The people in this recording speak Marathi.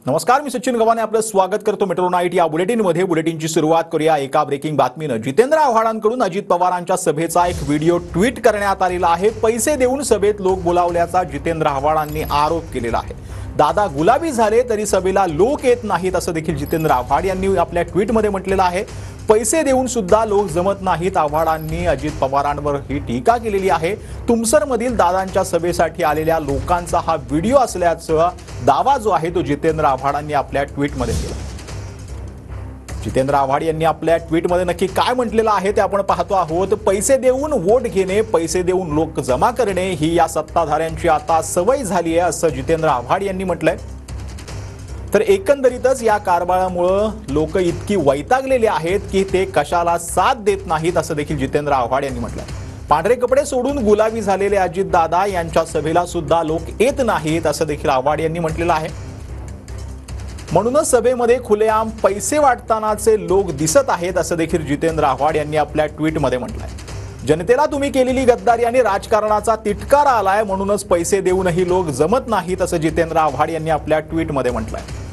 नमस्कार, मी सचिन गव्हाणे आपलं स्वागत करतो मेट्रो नाईट या बुलेटिनमध्ये। बुलेटिनची सुरुवात करूया एका ब्रेकिंग बातमीनं। जितेंद्र आव्हाडांकडून अजित पवारांच्या सभेचा एक व्हिडिओ ट्विट करण्यात आलेला आहे। पैसे देऊन सभेत लोक बोलावल्याचा जितेंद्र आव्हाडांनी आरोप केलेला आहे। दादा गुलाबी झाले तरी सभेला लोक येत नाहीत असं देखील जितेंद्र आव्हाड यांनी आपल्या ट्विटमध्ये म्हटलेलं आहे। पैसे देऊन सुद्धा लोक जमत नाहीत। आव्हाडांनी अजित पवारांवर ही टीका केलेली आहे। तुमसरमधील दादांच्या सभेसाठी आलेल्या लोकांचा हा व्हिडिओ असल्याचा दावा जो आहे तो जितेंद्र आव्हाडांनी आपल्या ट्विटमध्ये केला। जितेंद्र आव्हाड यांनी आपल्या ट्विटमध्ये नक्की काय म्हटलेलं आहे ते आपण पाहतो आहोत। पैसे देऊन वोट घेणे, पैसे देऊन लोक जमा करणे ही या सत्ताधाऱ्यांची आता सवय झाली आहे असं जितेंद्र आव्हाड यांनी म्हटलंय। तर एकंदरीतच या कारभारामुळे लोक इतकी वैतागलेली आहेत की ते कशाला साथ देत नाहीत असं देखील जितेंद्र आव्हाड यांनी म्हटलंय। पांढरे कपडे सोडून गुलाबी झालेले अजित दादा यांच्या सभेला सुद्धा लोक येत नाहीत असं देखील आव्हाड यांनी म्हटलेलं आहे। म्हणूनच सभेमध्ये खुलेआम पैसे वाटतानाचे लोक दिसत आहेत असं देखील जितेंद्र आव्हाड यांनी आपल्या ट्विटमध्ये म्हटलंय। जनतेला तुम्ही केलेली गद्दारी आणि राजकारणाचा तिटकारा आलाय, म्हणूनच पैसे देऊनही लोक जमत नाहीत असं जितेंद्र आव्हाड यांनी आपल्या ट्विटमध्ये म्हटलंय।